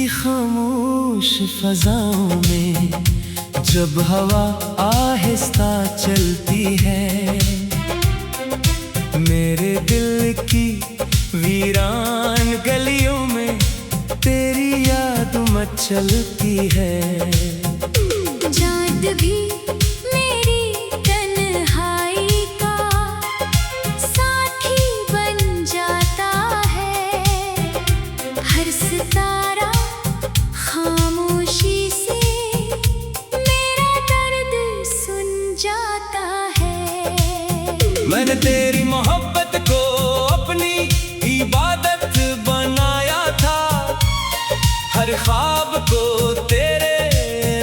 खामोश फजाओं में जब हवा आहिस्ता चलती है, मेरे दिल की वीरान गलियों में तेरी याद मचलती है। चाँद भी मेरी तन्हाई का साथी बन जाता है, हर सितारा खामोशी से मेरा दर्द सुन जाता है। मैंने तेरी मोहब्बत को अपनी इबादत बनाया था, हर ख्वाब को तेरे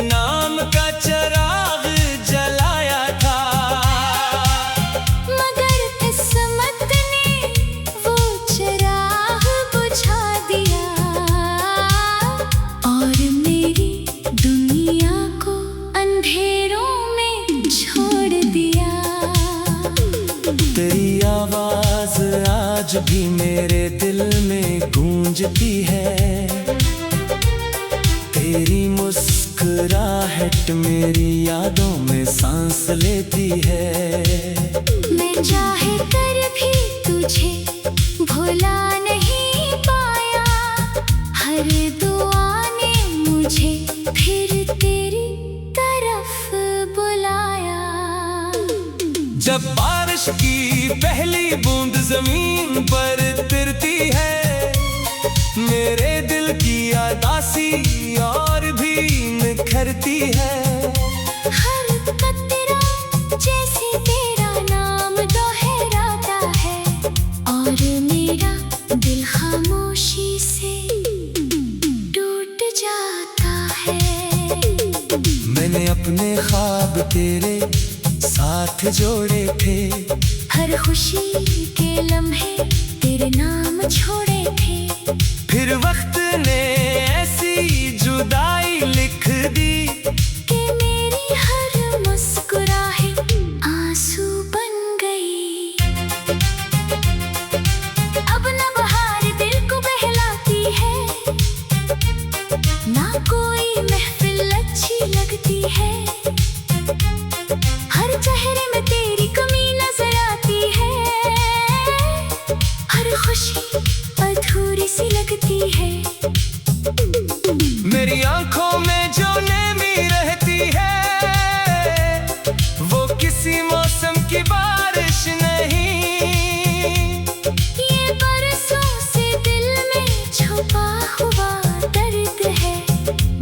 नाम का चिराग जलाया था। मगर किस्मत ने वो चिराग बुझा दिया और मेरी दुनिया को अंधेरों में छोड़ दिया। तेरी आवाज आज भी मेरे दिल में गूंजती है, तेरी मुस्कुराहट मेरी यादों में सांस लेती है। मैं चाहे कर भी तुझे भुला नहीं पाया, हर दुआ ने मुझे फिर तेरी तरफ बुलाया। जब बारिश की पहली बूंद जमीन पर गिरती है, मेरे दिल की उदासी और भी निखरती है। हर कतरा जैसे तेरा नाम दोहराता है और मेरा दिल खामोशी से टूट जाता है। मैंने अपने ख्वाब तेरे साथ जोड़े थे, हर खुशी के लम्हे तेरे नाम छोड़े थे, फिर वक्त ने ऐसी जुदाई लिख दी कि मेरी हर मुस्कुराहट आंसू बन गई। अब न बहार दिल को बहलाती है, ना कोई महफिल अच्छी लगती है, हर चेहरे में तेरी कमी नजर आती है, हर खुशी अधूरी सी लगती है। मेरी आंखों में जो नमी रहती है, वो किसी मौसम की बारिश नहीं, ये बरसों से दिल में छुपा हुआ दर्द है,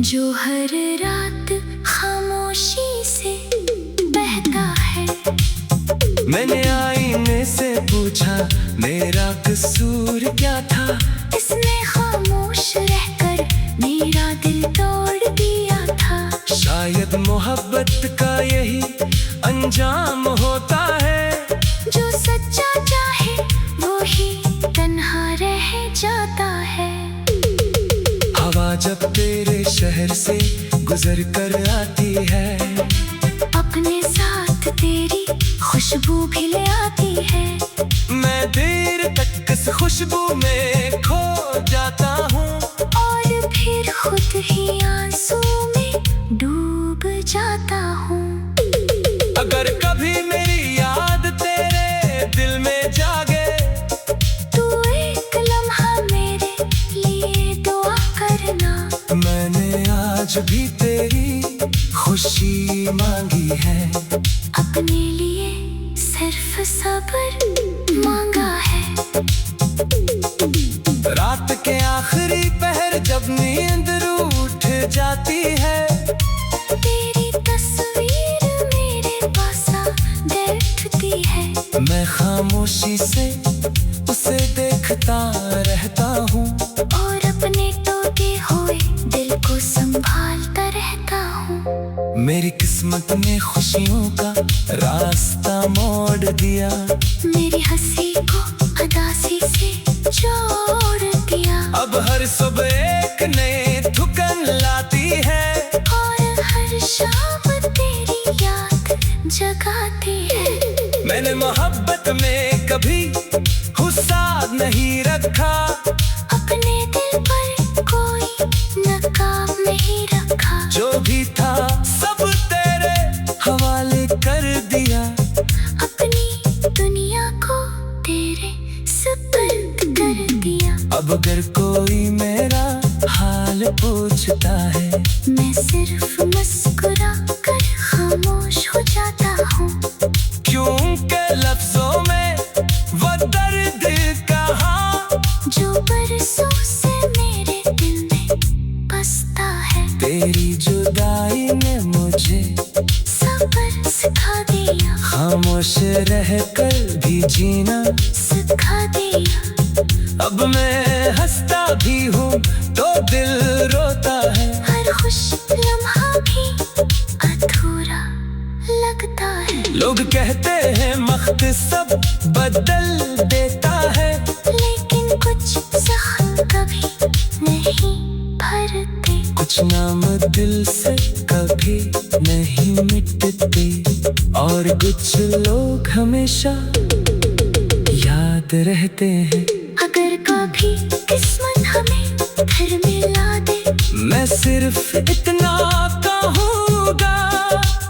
जो हर रात खामोशी से बहता है। मैंने आईने से पूछा मेरा कसूर क्या था, इसने खामोश रहकर मेरा दिल तोड़ दिया था। शायद मोहब्बत का यही अंजाम होता है, जो सच्चा चाहे वो ही तन्हा रह जाता है। हवा जब तेरे शहर से गुजर कर आती है, अपने साथ तेरी खुशबू भी ले आती है, मैं देर तक इस खुशबू में खो जाता हूँ और फिर खुद ही आंसू में डूब जाता हूँ। अगर कभी मेरी याद तेरे दिल में जागे, तू एक लम्हा मेरे लिए दुआ करना। मैंने आज भी तेरी खुशी मांगी है, अपने लिए सिर्फ सब्र मांगा है। रात के आखिरी पहर जब नींद रूठ जाती है, तेरी तस्वीर मेरे पास बैठती है, मैं खामोशी से उसे देखता रहता हूँ और अपने टूटे हुए दिल को संभालता रहता हूँ। मेरी किस्मत ने खुशियों का रास्ता मोड़ दिया, मेरी हंसी को उदासी से जोड़ दिया, अब हर सुबह एक नई थुकन लाती है, और हर शाम तेरी याद जगाती है। मैंने मोहब्बत में कभी गुस्सा नहीं रखा, अपने दिल पर कोई न अब अगर कोई मेरा हाल पूछता है, मैं सिर्फ मुस्कुरा कर खामोश हो जाता हूँ। क्योंकि लफ्जों में वो दर्द कहाँ जो बरसों से मेरे दिल में बसता है। तेरी जुदाई ने मुझे सब्र सिखा दिया, खामोश रहकर भी जीना सिखा दिया। अब मैं हंसता भी हूँ तो दिल रोता है। हर खुश लम्हा भी अधूरा लगता है। लोग कहते हैं वक्त सब बदल देता है, लेकिन कुछ जख्म कभी नहीं भरते। कुछ नाम दिल से कभी नहीं मिटते, और कुछ लोग हमेशा याद रहते हैं। अगर कभी किस्मत हमें फिर मिला दे, मैं सिर्फ इतना कहूँगा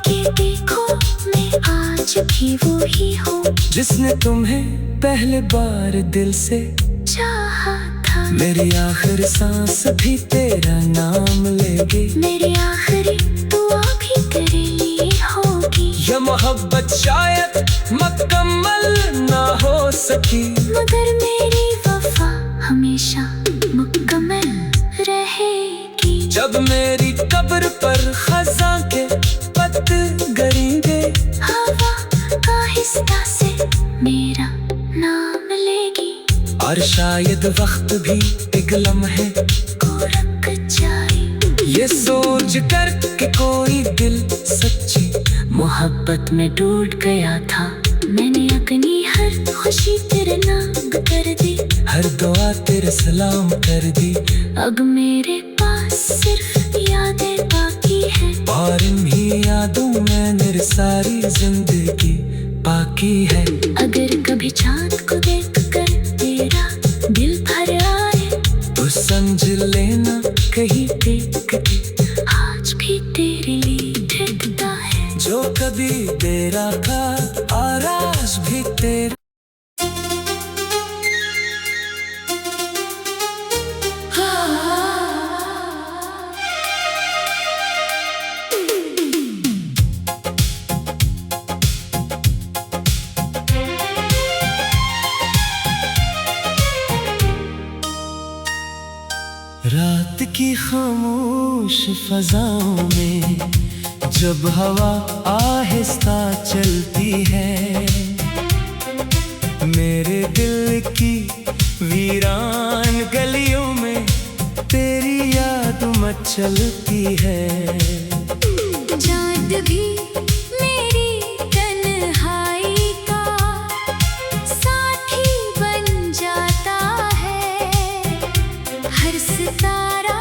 कि देखो मैं आज भी वो ही हूँ जिसने तुम्हें पहले बार दिल से चाहा था। मेरी आखिरी सांस भी तेरा नाम लेगी, मेरी आखिरी दुआ भी तेरे लिए होगी। यह मोहब्बत शायद मुकम्मल ना हो सकी, मगर मेरी वफा हमेशा मुकम्मल रहेगी। जब मेरी कब्र पर खज़ां के पत्त गिरेंगे, हवा आहिस्ता से मेरा नाम लेगी। और शायद वक्त भी एक लम्हे को रख जाए, ये सोच कर कि कोई दिल सच्ची मोहब्बत में टूट गया था। मैंने अपनी हर खुशी तेरे नाम कर दी, हर दुआ तेरे सलाम कर दी। अब मेरे पास सिर्फ यादें बाकी है, और इन्हीं यादों में मेरी सारी जिंदगी बाकी है। अगर कभी चाँद को देख कर तेरा दिल भर आए, तो समझ लेना कहीं देख के आज भी तेरे लिए धड़कता है। जो कभी तेरा था और आज भी तेरा। रात की खामोश फजाओं में जब हवा आहिस्ता चलती है, मेरे दिल की वीरान गलियों में तेरी याद मचलती है। चाँद भी मेरी तन्हाई का साथी बन जाता है, हर सितारा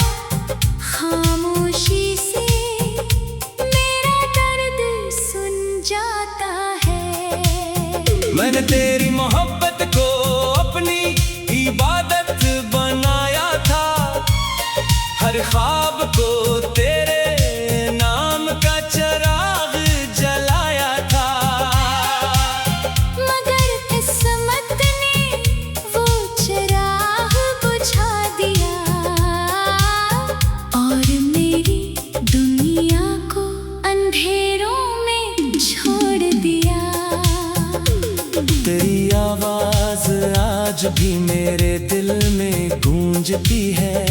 खामोशी से मेरा दर्द सुन जाता है। मैंने तेरी मोहब्बत को अपनी इबादत बनाया था, हर ख्वाब को तेरे नाम का चिराग जलाया था। मगर किस्मत ने वो चिराग बुझा दिया, और मेरी दुनिया को अंधेरों में छोड़ दिया। तेरी आवाज आज भी मेरे दिल में गूंजती है,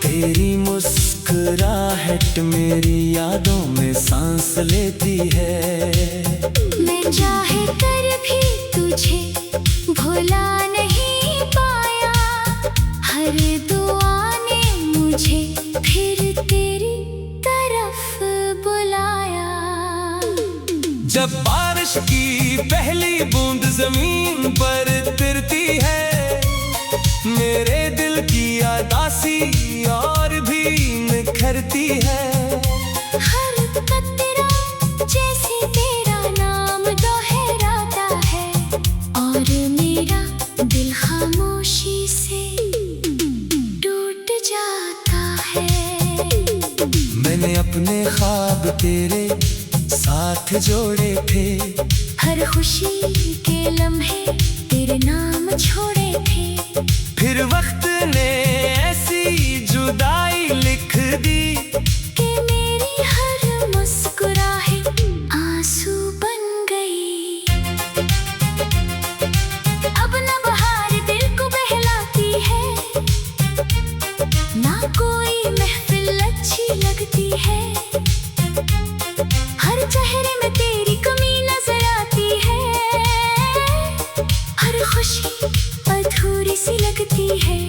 तेरी मुस्कुराहट मेरी यादों में सांस लेती है। मैं चाहे कर भी तुझे भुला नहीं पाया, हर दुआ ने मुझे फिर तेरी तरफ बुलाया। जब बारिश की पहली बूंद जमीन पर गिरती है, मेरे दिल की उदासी और भी निखरती है। हर कतरा जैसे तेरा नाम दोहराता है, और मेरा दिल खामोशी से टूट जाता है। मैंने अपने ख्वाब तेरे साथ जोड़े थे, हर खुशी के लम्हे तेरे नाम छोड़े थी। फिर वक्त ने ऐसी जुदाई लिख दी कि मेरी हर मुस्कुराहट आंसू बन गई। अब न बहार दिल को बहलाती है, ना कोई महफिल अच्छी लगती है। हर चेहरे में तेरी कमी नजर आती है, हर खुशी अधूरी सी लगती है।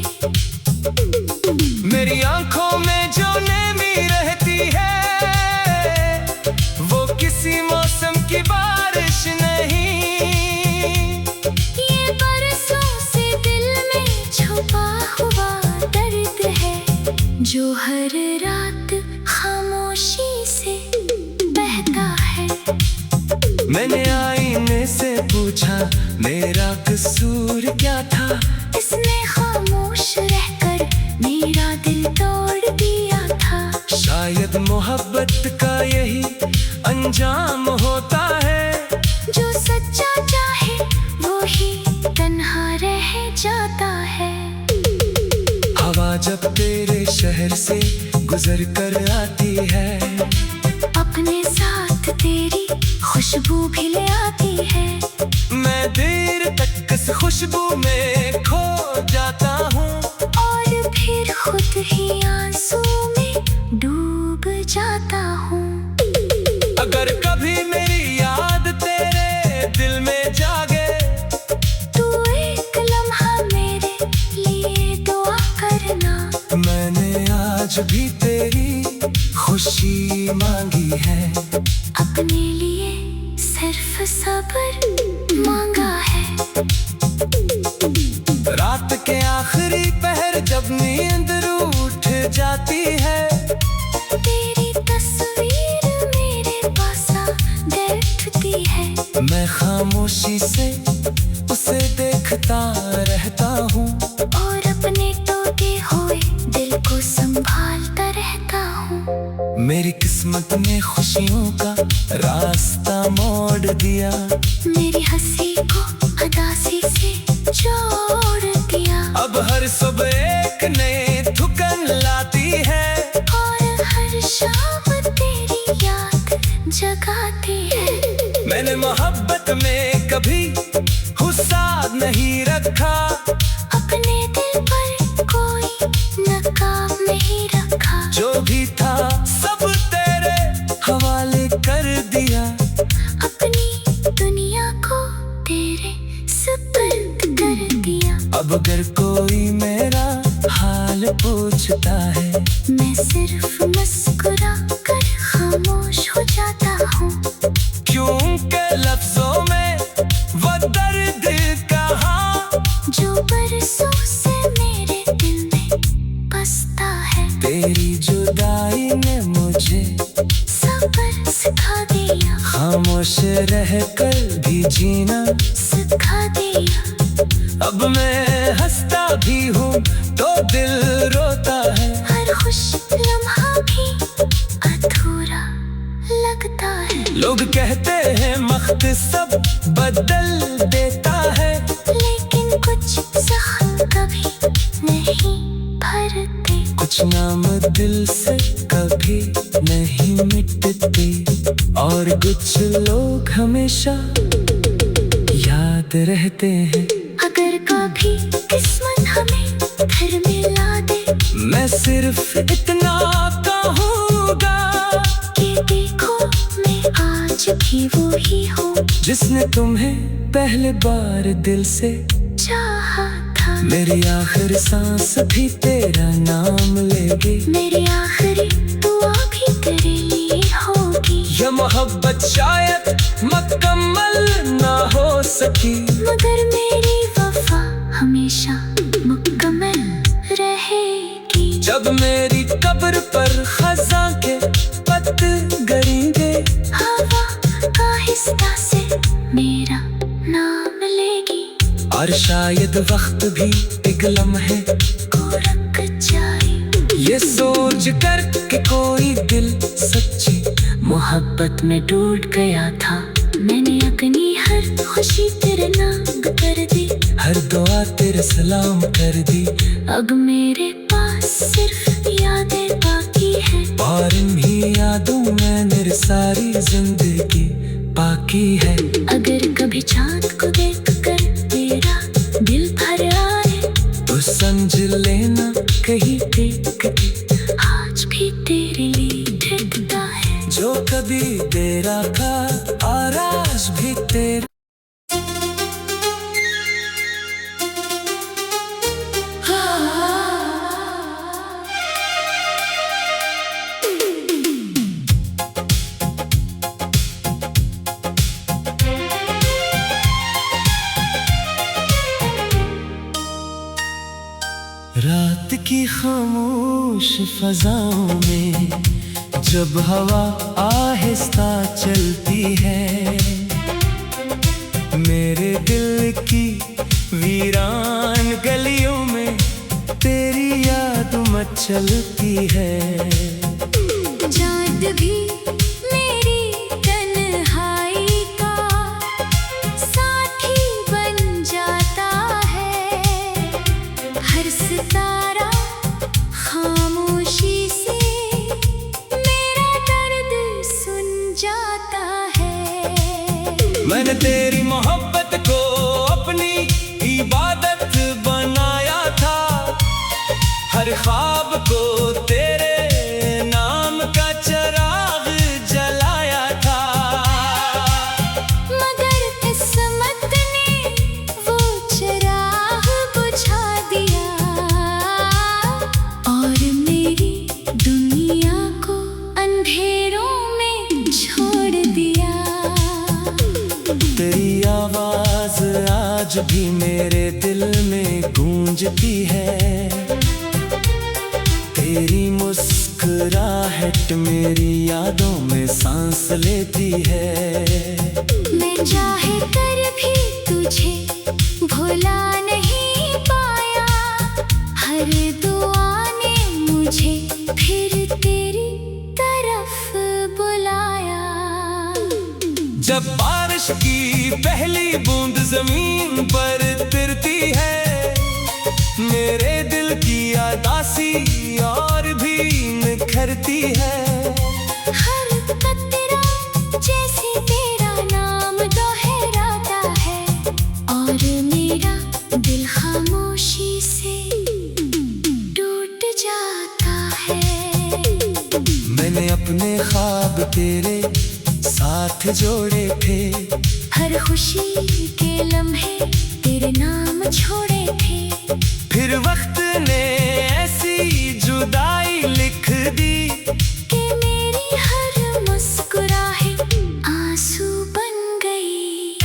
मेरी आंखों में जो नमी रहती है, वो किसी मौसम की बारिश नहीं। ये बरसों से दिल में छुपा हुआ दर्द है, जो हर रात खामोशी से बहता है। मैंने आईने से पूछा मेरा कसूर क्या था, इसने खामोश रहकर मेरा दिल तोड़ दिया था। शायद मोहब्बत का यही अंजाम होता है, जो सच्चा चाहे वो ही तन्हा रह जाता है। हवा जब तेरे शहर से गुजर कर आती है, अपने साथ तेरी खुशबू भी ले आती है। मैं देर तक इस खुशबू में खो जाता हूँ, और फिर खुद ही आंसू में डूब जाता हूँ। अगर कभी मेरी याद तेरे दिल में जागे, तू एक लम्हा मेरे लिए दुआ करना। मैंने आज भी तेरी खुशी मांगी है, अपने लिए सिर्फ सब्र मांगा है। रात के आखिरी पहर जब नींद रूठ जाती है, तेरी तस्वीर मेरे पास आ बैठती है। मैं खामोशी से उसे देखता रहता हूँ, और अपने टूटे हुए दिल को संभालता रहता हूँ। मेरी किस्मत ने खुशियों का रास्ता मोड़ दिया, मेरी हंसी को उदासी से जोड़ दिया। अब हर सुबह एक नई थुकन लाती है, और हर शाम तेरी याद जगाती है। मैंने मोहब्बत में कभी गुस्सा नहीं रखा, अपने दिल पर कोई नकाब नहीं रखा। जो भी था सब तेरे हवाले कर दिया, अपनी दुनिया को तेरे सुपुर्द कर दिया। अब अगर कोई मेरा हाल पूछता है, मैं सिर्फ मुस्कुरा कर खामोश हो जाता हूँ। क्योंकि लफ्जों में वो दर्द कहाँ, जो बरसों से मेरे दिल में बसता है। तेरी जुदाई ने मुझे सब्र सिखा दिया, खामोश रह कर भी जीना सिखा दिया। अब मैं हंसता भी हूँ तो दिल रोता है, हर खुश लम्हा भी अधूरा लगता है। लोग कहते हैं वक्त सब बदल देता है, लेकिन कुछ जख्म कभी नहीं भरते। कुछ नाम दिल से कभी नहीं मिटते, और कुछ लोग हमेशा याद रहते हैं। अगर कभी किस्मत हमें घर मिला दे, मैं सिर्फ इतना कहूँगा कि देखो मैं आज भी वो ही हूँ, जिसने तुम्हें पहले बार दिल से चाहा था। मेरी आखिरी सांस भी तेरा नाम लेगी, मेरी आखिरी दुआ भी तेरे लिए होगी। यह मोहब्बत शायद मुकम्मल ना हो सकी, मगर मेरी वफा हमेशा मुकम्मल रहेगी। जब मेरी कब्र पर खज़ां के पत्ते गिरेंगे, हवा का हिस्सा से मेरा नाम लेगी। और शायद वक्त भी एक लम्हे को रख जाए, ये सोच कर कि कोई दिल सच्ची मोहब्बत में टूट गया था। मैंने अपनी हर खुशी तेरे नाम कर दी। हर दुआ तेरे सलाम कर दी। अब मेरे पास सिर्फ यादें बाकी है, और इन्हीं यादों में मेरी सारी जिंदगी बाकी है। अगर कभी चाँद को देख कर तेरा दिल भर आए तो समझ लेना कहीं देख के आज भी तेरे लिए धड़कता है। जो कभी तेरा था और आज भी तेरा। रात की खामोश फजाओं में जब हवा आहिस्ता चलती है, मेरे दिल की वीरान गलियों में तेरी याद मचलती है। चाँद भी मेरी तन्हाई का साथी बन जाता है, हर सितारा खामोशी से मेरा दर्द सुन जाता है। मैंने तेरी मोहब्बत को अपनी इबादत बनाया था, हर ख्वाब को तेरे नाम का चिराग जलाया था। मगर किस्मत ने वो चिराग बुझा दिया और मेरी दुनिया को अंधेरों में छोड़ दिया। तेरी आवाज आज भी मेरे दिल में गूंजती है, तेरी मुस्कुराहट मेरी यादों में सांस लेती है। मैं चाहे कर भी तुझे भुला नहीं पाया, हर दुआ ने मुझे फिर तेरी तरफ बुलाया। जब बारिश की पहली बूंद जमीन पर गिरती है, मेरे दिल की उदासी और भी निखरती है। हर कतरा जैसे तेरा नाम दोहराता है और मेरा दिल खामोशी से टूट जाता है। मैंने अपने ख्वाब तेरे साथ जोड़े थे, हर खुशी के लम्हे तेरे नाम छोड़े थे, फिर वक्त ने ऐसी जुदाई लिख दी कि मेरी हर मुस्कुराहट आंसू बन गई।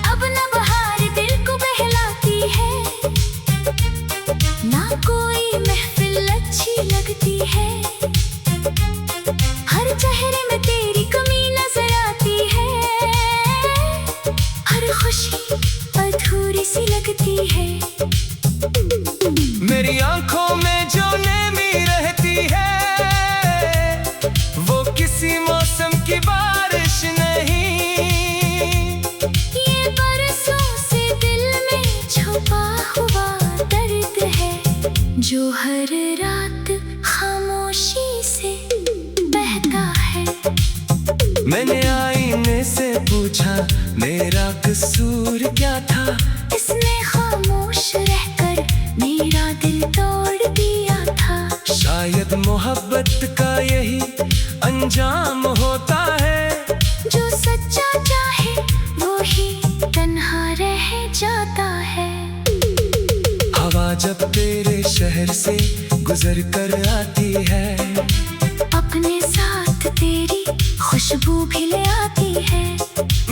अब न बहार दिल को बहलाती है, ना कोई महफिल अच्छी लगती है, हर चेहरे में तेरी कमी नजर आती है, हर खुशी अधूरी सी लगती है। मेरी आंखों में जो नमी रहती है, वो किसी मौसम की बारिश नहीं। ये बरसों से दिल में छुपा हुआ दर्द है, जो हर रात खामोशी से बहता है। मैंने आईने से पूछा मेरा कसूर क्या था, इसने खामोश रहकर मेरा दिल तोड़ दिया था। शायद मोहब्बत का यही अंजाम होता है, जो सच्चा चाहे वो ही तन्हा रह जाता है। हवा जब तेरे शहर से गुजर कर आती है, अपने साथ तेरी खुशबू भी ले आती है।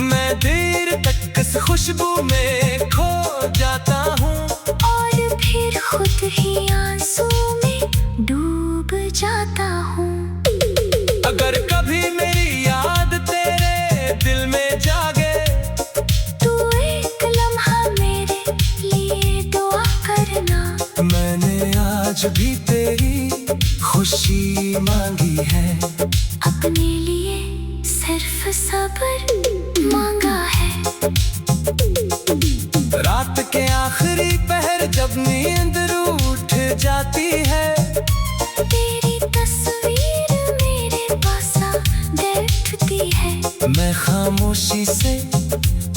मैं देर तक इस खुशबू में खो जाता हूँ और फिर खुद ही आंसू में डूब जाता हूँ। अगर कभी मेरी याद तेरे दिल में जागे, तू एक लम्हा मेरे लिए दुआ करना। मैंने आज भी तेरी खुशी मांगी है, अपने लिए सिर्फ सब्र मांगा है।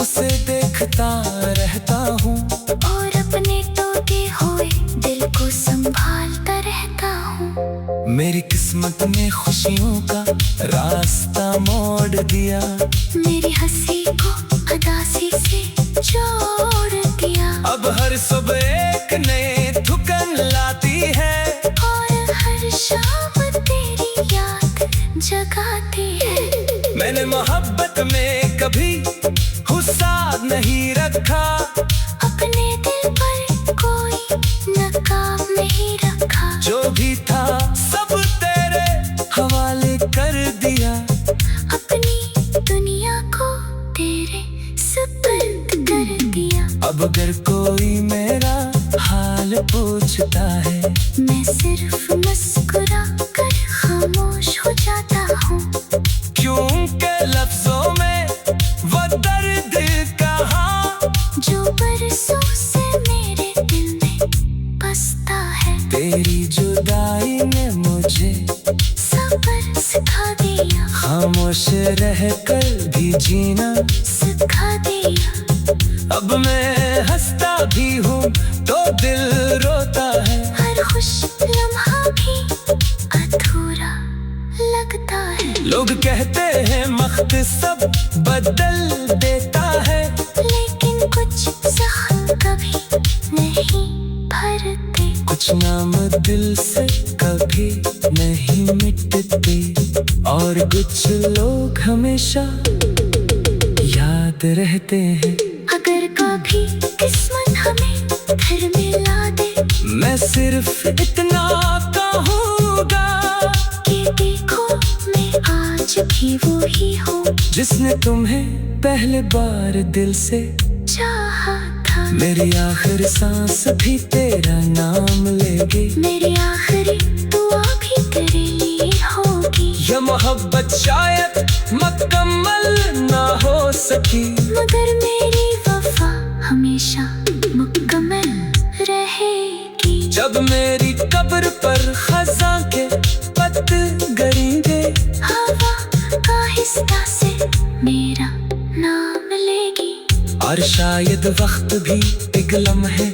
उसे देखता रहता हूँ और अपने टूटे हुए दिल को संभालता रहता हूँ। मेरी किस्मत ने खुशियों का रास्ता मोड़ दिया, मेरी हंसी को उदासी से जोड़ दिया। अब हर सुबह एक नई थुकन लाती है और हर शाम तेरी याद जगाती है। मैंने मोहब्बत में कभी गुस्सा नहीं रखा, अपने दिल पर कोई नकाब नहीं रखा। जो भी था सब तेरे हवाले कर दिया, अपनी दुनिया को तेरे सुपुर्द कर दिया। अब अगर कोई मेरा हाल पूछता है, मैं सिर्फ मुस्कुरा कर खामोश हो जाता हूँ। क्योंकि लफ्जों में वो दर्द कहा जो बरसों से मेरे दिल में बसता है। तेरी जुदाई ने मुझे सब्र सिखा दिया, खामोश रहकर भी जीना सिखा दिया। अब मैं हंसता भी हूँ तो दिल रोता है, हर खुश लम्हा भी अधूरा लगता है। लोग कहते हैं वक्त सब बदल देता है, लेकिन कुछ जख्म कभी नहीं भरते। कुछ नाम दिल से कभी नहीं मिटते, और कुछ लोग हमेशा याद रहते हैं। अगर कभी किस्मत हमें घर मिला दे, मैं सिर्फ इतना कहूँगा कि देखो मैं आज भी वो ही हूँ जिसने तुम्हें पहले बार दिल से चाहा था। मेरी आखिरी सांस भी तेरा नाम लेगी, मेरी आखिरी दुआ भी तेरे लिए होगी। यह मोहब्बत शायद मुकम्मल ना हो सकी, मगर मेरी वफा हमेशा मुकम्मल रहेगी। जब मेरी कब्र पर खज़ां के पत्ते गिरेंगे, हवा का हिस्सा से मेरा नाम लेगी। और शायद वक्त भी एक लम्हे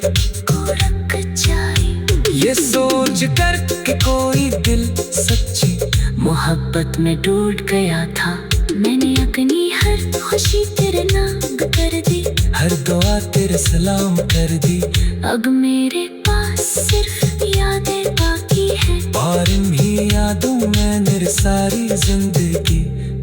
को रख जाए, ये सोच कर कि कोई दिल सच्ची मोहब्बत में टूट गया था। मैंने अपनी हर खुशी तेरे नाम कर दी, हर दुआ तेरे सलाम कर दी। अब मेरे पास सिर्फ यादें बाकी है, और इन्हीं यादों में मेरी सारी जिंदगी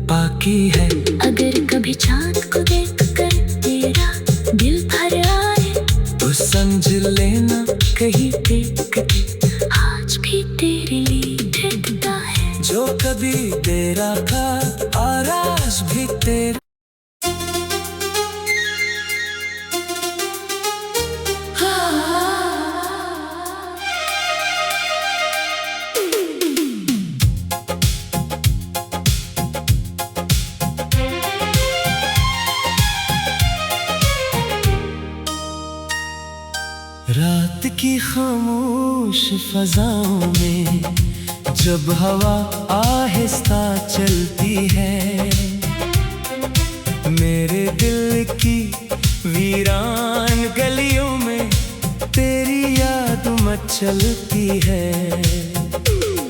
बाकी है। अगर कभी चाँद को देख कर तेरा दिल भर आए, तो समझ लेना कहीं पे कभी आज भी तेरे लिए ठहरता है। जो कभी तेरा था और आज भी तेरा। रात की खामोश फजाओं में जब हवा आहिस्ता चलती है, मेरे दिल की वीरान गलियों में तेरी याद मचलती है।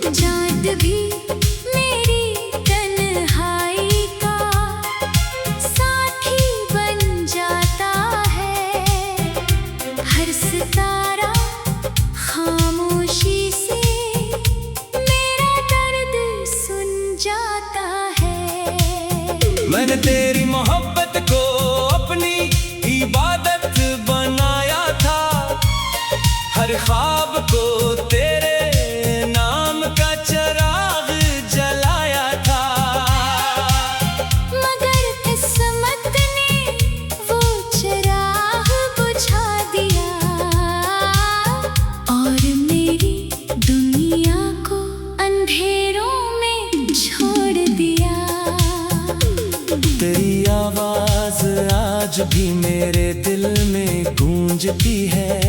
चाँद भी मेरी तन्हाई का साथी बन जाता है, हर सितारा खामोशी से मेरा दर्द सुन जाता है। मैंने तेरी मोहब्बत को अपनी इबादत बनाया था, हर ख्वाब को तेरे नाम का चिराग जलाया था। मगर किस्मत ने वो चिराग बुझा दिया, और मेरी दुनिया को अंधेरों में छोड़ दिया। तेरी आवाज आज भी मेरे दिल में गूंजती है,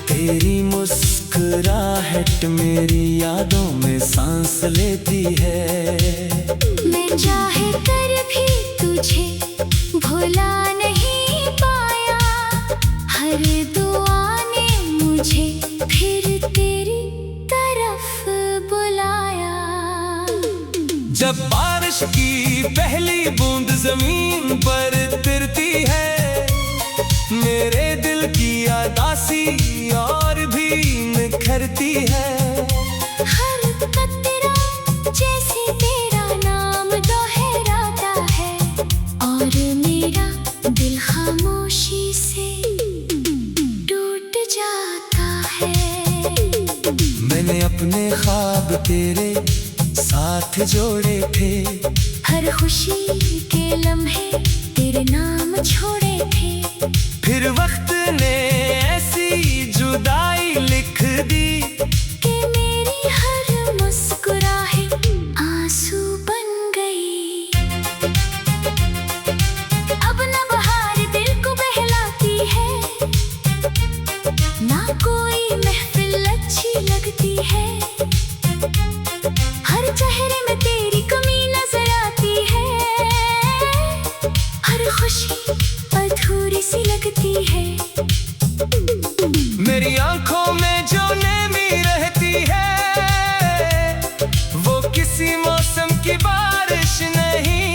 तेरी मुस्कुराहट मेरी यादों में सांस लेती है। मैं चाहे कर भी तुझे भुला नहीं पाया, हर दुआ ने मुझे फिर तेरी तरफ बुलाया। जब बारिश की पहली बूंद जमीन पर गिरती है, मेरे दिल की उदासी और भी निखरती है। हर कतरा जैसे तेरा नाम दोहराता है, और मेरा दिल खामोशी से टूट जाता है। मैंने अपने ख्वाब तेरे साथ जोड़े थे, हर खुशी के लम्हे तेरे नाम छोड़े थे। फिर वक्त ने ऐसी जुदाई लिख दी कि मेरी हर मुस्कुराहट आंसू बन गई। अब न बहार दिल को बहलाती है, ना कोई महफिल अच्छी लगती है। हर चेहरे में तेरी कमी नजर आती है, हर खुशी अधूरी सी लगती है। मेरी आंखों में जो नमी रहती है, वो किसी मौसम की बारिश नहीं।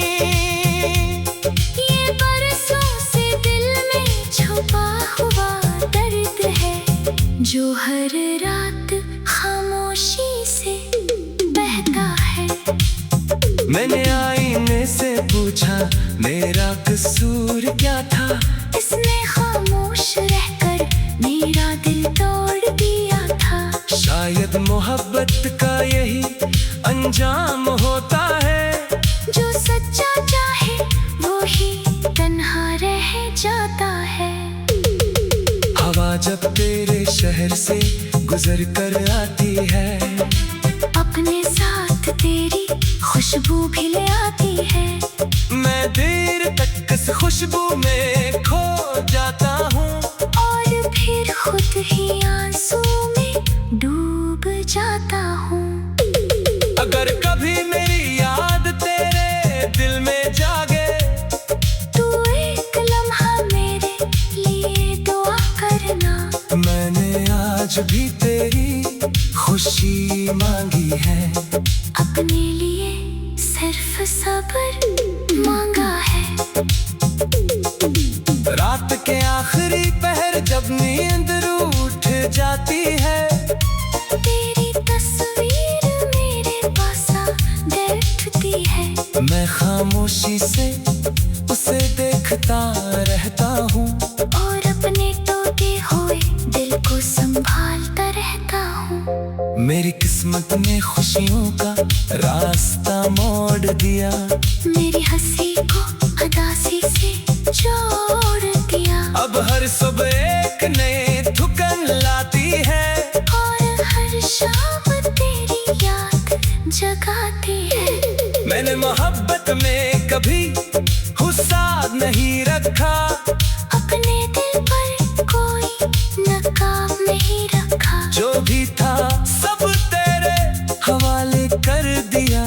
ये बरसों से दिल में छुपा हुआ दर्द है, जो हर रात खामोशी से बहता है। मैंने आईने से पूछा मेरा कसूर क्या था, इसने खामोश रहकर मेरा दिल तोड़ दिया था। शायद मोहब्बत का यही अंजाम होता है, जो सच्चा चाहे वो ही तन्हा रह जाता है। हवा जब तेरे शहर से गुजर कर आती है, अपने साथ तेरी खुशबू भी ले आती है। मैं देर तक इस खुशबू में खो जाता हूँ, और फिर खुद ही आंसू में डूब जाता हूँ। अगर कभी मेरी याद तेरे दिल में जागे, तू एक लम्हा मेरे लिए दुआ करना। मैंने आज भी तेरी खुशी मांगी है, अपने लिए सिर्फ सब्र मांगा है। रात के आखिरी पहर जब नींद रूठ जाती है, तेरी तस्वीर मेरे पास बैठती है। मैं खामोशी से उसे देखता रहता हूँ, और अपने टूटे हुए दिल को संभालता रहता हूँ। मेरी किस्मत ने खुशियों का रास्ता मोड़ दिया, मेरी हंसी को उदासी से जोड़ दिया। अब हर सुबह एक नई थुकन लाती है, और हर शाम तेरी याद जगाती है। मैंने मोहब्बत में कभी गुस्सा नहीं रखा, अपने दिल पर कोई नकाब नहीं रखा। जो भी था सब तेरे हवाले कर दिया,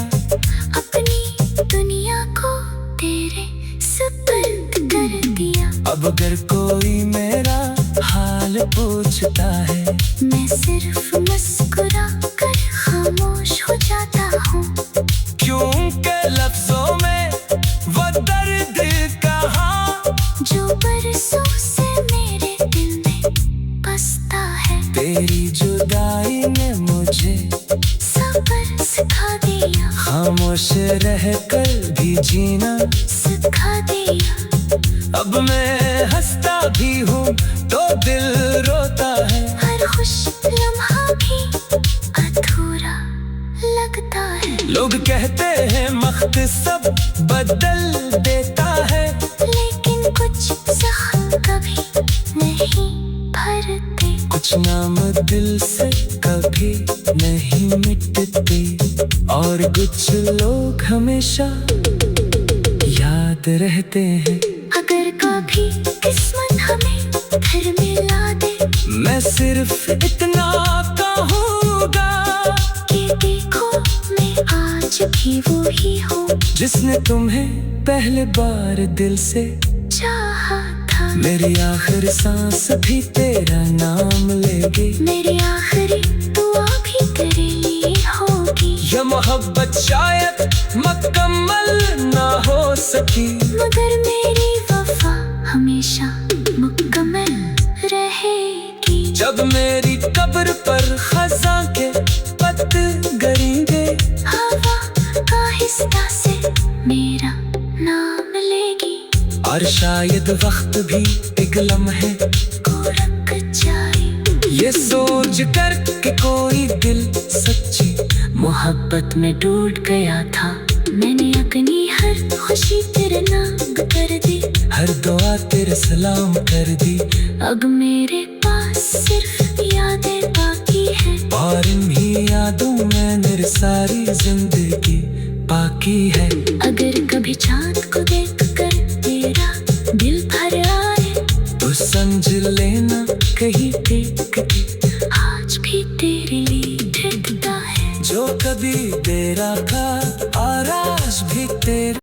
अपनी दुनिया को तेरे सुपुर्द कर दिया। अब अगर कोई मेरा हाल पूछता है, मैं सिर्फ मुस्कुरा कर खामोश हो जाता हूँ। क्योंकि लफ्जों में वो दर्द कहाँ जो बरसों से मेरे दिल में बसता है। तेरी जुदाई ने मुझे सब्र सिखा दिया, खामोश रह कर भी जीना सिखा दिया। अब मैं हंसता भी हूँ तो दिल रोता है, हर खुश लम्हा भी अधूरा लगता है। लोग कहते हैं वक्त सब बदल देता है, लेकिन कुछ जख्म कभी नहीं भरते। कुछ नाम दिल से कभी नहीं मिटते, और कुछ लोग हमेशा याद रहते हैं। अगर कभी किस्मत हमें घर मिला दे, मैं सिर्फ इतना कहूँगा कि देखो मैं आज भी वो ही हूँ जिसने तुम्हें पहले बार दिल से चाहा था। मेरी आखिरी सांस भी तेरा नाम लेगी। मेरी आखिरी दुआ भी तेरे लिए होगी। ये मोहब्बत शायद मुकम्मल ना हो सकी, मगर मेरी वफा हमेशा मुकम्मल रहेगी। जब मेरी कब्र पर खज़ां के पत्ते गिरेंगे, हवा आहिस्ता से मेरा नाम लेगी। और शायद वक्त भी एक लम्हे को रख जाए ये सोच कर कि कोई दिल सच्ची मोहब्बत में टूट गया था। मैंने अपनी हर खुशी तेरे नाम कर दी, हर दुआ तेरे सलाम कर दी। अब मेरे पास सिर्फ यादें बाकी है, और इन्हीं यादों में मेरी सारी जिंदगी बाकी है। अगर कभी चाँद को